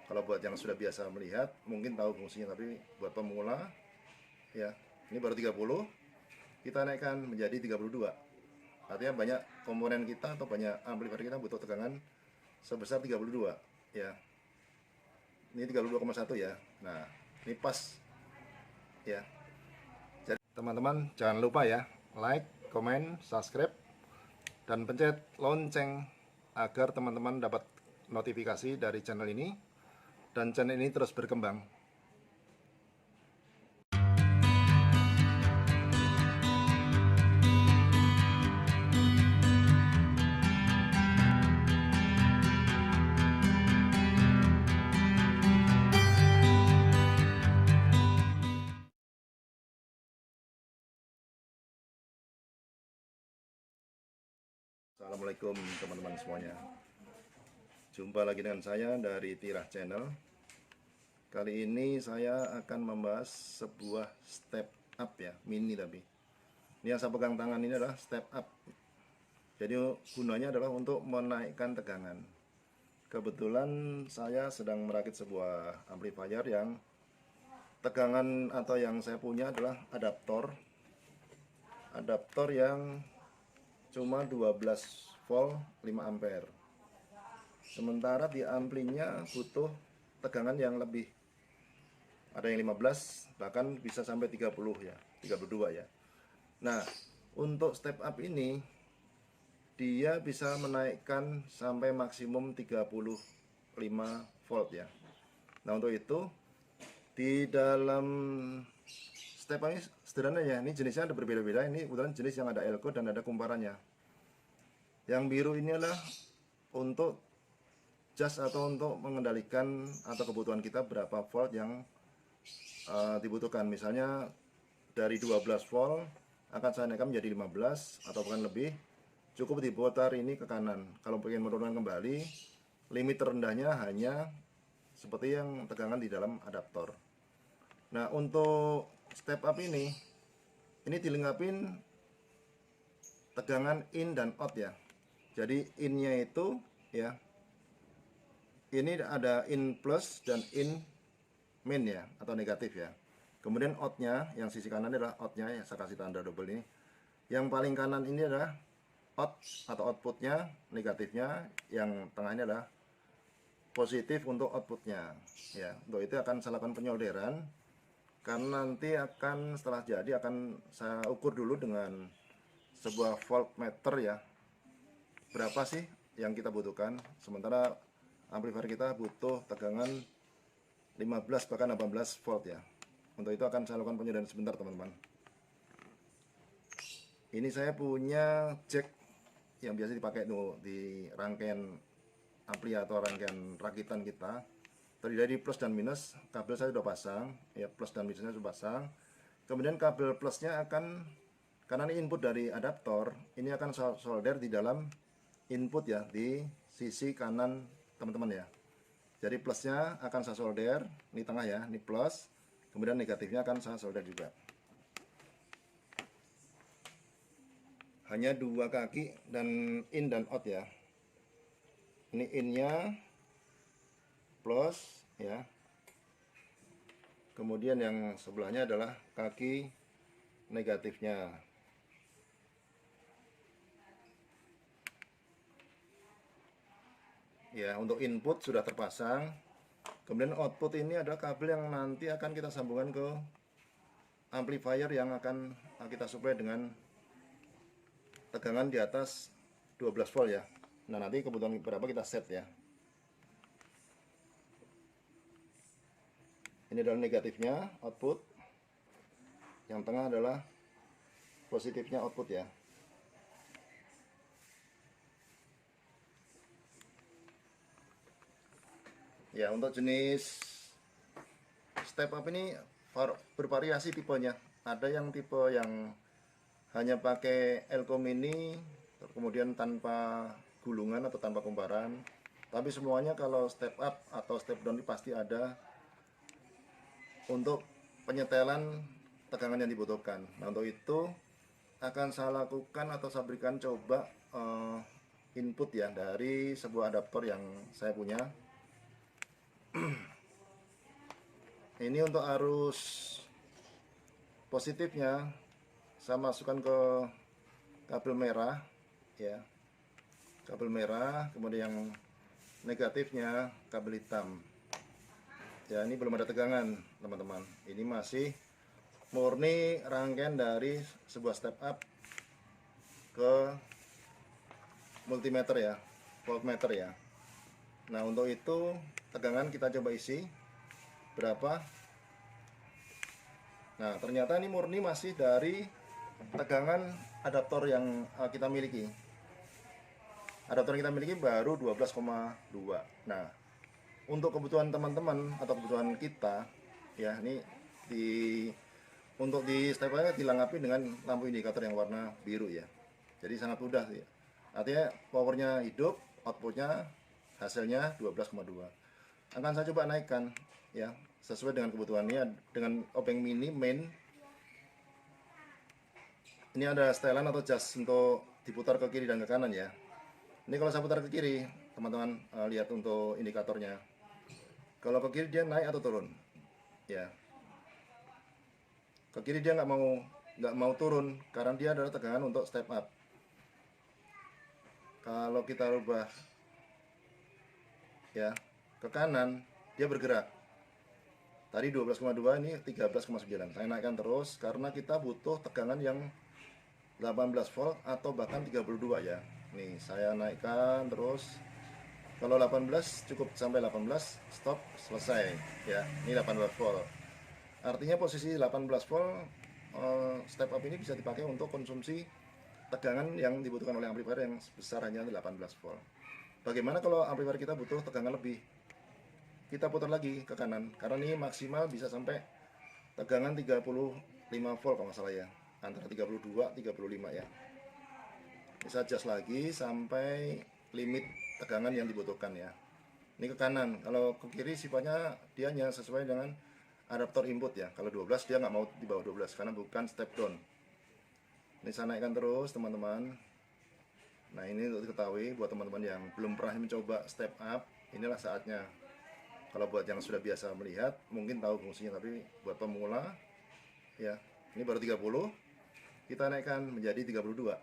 Kalau buat yang sudah biasa melihat mungkin tahu fungsinya, tapi buat pemula ya, ini baru 30, kita naikkan menjadi 32. Artinya banyak komponen kita atau banyak amplifier kita butuh tegangan sebesar 32 ya. Ini 32,1 ya. Nah, ini pas ya. Jadi teman-teman jangan lupa ya, like, comment, subscribe, dan pencet lonceng agar teman-teman dapat notifikasi dari channel ini dan channel ini terus berkembang. Assalamualaikum teman-teman semuanya. Jumpa lagi dengan saya dari Tirah Channel. Kali ini saya akan membahas sebuah step up ya, mini tapi. Ini yang saya pegang tangan ini adalah step up. Jadi gunanya adalah untuk menaikkan tegangan. Kebetulan saya sedang merakit sebuah amplifier yang tegangan atau yang saya punya adalah adaptor. Adaptor yang cuma 12 volt 5 ampere. Sementara di amplinya butuh tegangan yang lebih. Ada yang 15, bahkan bisa sampai 30 ya, 32 ya. Nah, untuk step up ini dia bisa menaikkan sampai maksimum 35 volt ya. Nah, untuk itu di dalam step up ini sederhana ya. Ini jenisnya ada berbeda-beda. Ini kebetulan jenis yang ada elko dan ada kumparannya. Yang biru ini adalah untuk jas atau untuk mengendalikan atau kebutuhan kita berapa volt yang dibutuhkan. Misalnya dari 12 volt akan saya naikkan menjadi 15 atau bahkan lebih, cukup diputar ini ke kanan. Kalau ingin menurunkan kembali, limit terendahnya hanya seperti yang tegangan di dalam adaptor. Nah, untuk step up ini dilengkapin tegangan in dan out ya. Jadi innya itu ya, ini ada in plus dan in min ya, atau negatif ya. Kemudian outnya, yang sisi kanan adalah outnya ya, saya kasih tanda double ini. Yang paling kanan ini adalah out atau outputnya, negatifnya. Yang tengah ini adalah positif untuk outputnya ya. Untuk itu akan saya lakukan penyolderan, karena nanti akan setelah jadi akan saya ukur dulu dengan sebuah voltmeter ya, berapa sih yang kita butuhkan. Sementara amplifier kita butuh tegangan 15 bahkan 18 volt ya. Untuk itu akan saya lakukan penyolderan sebentar teman-teman. Ini saya punya jack yang biasa dipakai tuh di rangkaian ampli atau rangkaian rakitan kita. Terdiri dari plus dan minus. Kabel saya sudah pasang ya, plus dan minusnya sudah pasang. Kemudian kabel plusnya akan, karena ini input dari adaptor, ini akan solder di dalam input ya, di sisi kanan teman-teman ya. Jadi plusnya akan saya solder, ini tengah ya, ini plus. Kemudian negatifnya akan saya solder juga. Hanya dua kaki dan in dan out ya. Ini innya plus ya. Kemudian yang sebelahnya adalah kaki negatifnya. Ya, untuk input sudah terpasang. Kemudian output ini adalah kabel yang nanti akan kita sambungkan ke amplifier yang akan kita supply dengan tegangan di atas 12 volt ya. Nah, nanti kebutuhan berapa kita set ya. Ini adalah negatifnya output. Yang tengah adalah positifnya output ya. Ya, untuk jenis step up ini bervariasi tipenya. Ada yang tipe yang hanya pakai elko mini, kemudian tanpa gulungan atau tanpa kumparan. Tapi semuanya kalau step up atau step down ini pasti ada untuk penyetelan tegangan yang dibutuhkan. Nah, untuk itu akan saya lakukan atau saya berikan coba input ya dari sebuah adaptor yang saya punya. Ini untuk arus positifnya saya masukkan ke kabel merah ya, kabel merah. Kemudian yang negatifnya kabel hitam ya. Ini belum ada tegangan teman-teman, ini masih murni rangkaian dari sebuah step up ke multimeter ya, voltmeter ya. Nah, untuk itu tegangan kita coba isi berapa. Nah, ternyata ini murni masih dari tegangan adaptor yang kita miliki. Adaptor yang kita miliki baru 12,2. Nah, untuk kebutuhan teman-teman atau kebutuhan kita ya, ini untuk di step up dilengkapi dengan lampu indikator yang warna biru ya. Jadi sangat mudah ya. Artinya powernya hidup, outputnya hasilnya 12,2. Akan saya coba naikkan ya, sesuai dengan kebutuhannya dengan obeng mini main. Ini ada setelan atau jas untuk diputar ke kiri dan ke kanan ya. Ini kalau saya putar ke kiri, teman-teman lihat untuk indikatornya. Kalau ke kiri dia naik atau turun ya. Ke kiri dia nggak mau turun karena dia adalah tegangan untuk step up. Kalau kita rubah ya ke kanan, dia bergerak. Tadi 12,2, ini 13,9. Saya naikkan terus karena kita butuh tegangan yang 18 volt atau bahkan 32 ya. Nih, saya naikkan terus. Kalau 18 cukup sampai 18, stop, selesai ya. Ini 18 volt. Artinya posisi 18 volt step up ini bisa dipakai untuk konsumsi tegangan yang dibutuhkan oleh amplifier yang besar hanya 18 volt. Bagaimana kalau amplifier kita butuh tegangan lebih? Kita putar lagi ke kanan karena ini maksimal bisa sampai tegangan 35 volt kalau nggak salah ya, antara 32 35 ya. Bisa adjust lagi sampai limit tegangan yang dibutuhkan ya. Ini ke kanan. Kalau ke kiri sifatnya dia hanya sesuai dengan adaptor input ya. Kalau 12 dia nggak mau di bawah 12 karena bukan step down. Ini saya naikkan terus teman-teman. Nah, ini untuk diketahui buat teman-teman yang belum pernah mencoba step up, inilah saatnya. Kalau buat yang sudah biasa melihat mungkin tahu fungsinya, tapi buat pemula ya, ini baru 30, kita naikkan menjadi 32.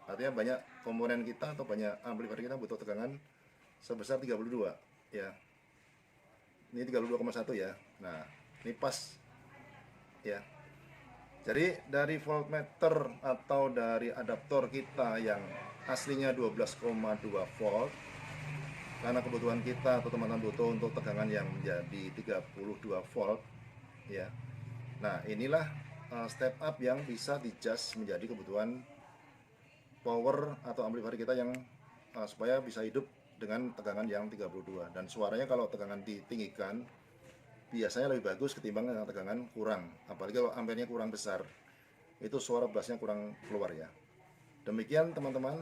Artinya banyak komponen kita atau banyak amplifier kita butuh tegangan sebesar 32 ya. Ini 32,1 ya. Nah, ini pas ya. Jadi dari voltmeter atau dari adaptor kita yang aslinya 12,2 volt, karena kebutuhan kita atau teman-teman butuh untuk tegangan yang menjadi 32 volt ya. Nah, inilah step up yang bisa di-adjust menjadi kebutuhan power atau amplifier kita yang supaya bisa hidup dengan tegangan yang 32. Dan suaranya kalau tegangan ditinggikan biasanya lebih bagus ketimbang dengan tegangan kurang, apalagi kalau ampernya kurang besar, itu suara bassnya kurang keluar ya. Demikian teman-teman,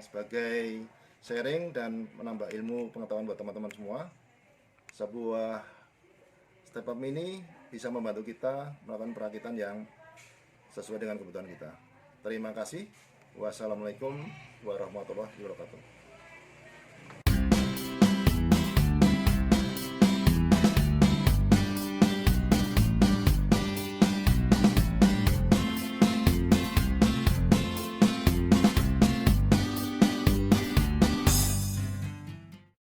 sebagai sharing dan menambah ilmu pengetahuan buat teman-teman semua, sebuah step up mini bisa membantu kita melakukan perakitan yang sesuai dengan kebutuhan kita. Terima kasih. Wassalamualaikum warahmatullahi wabarakatuh.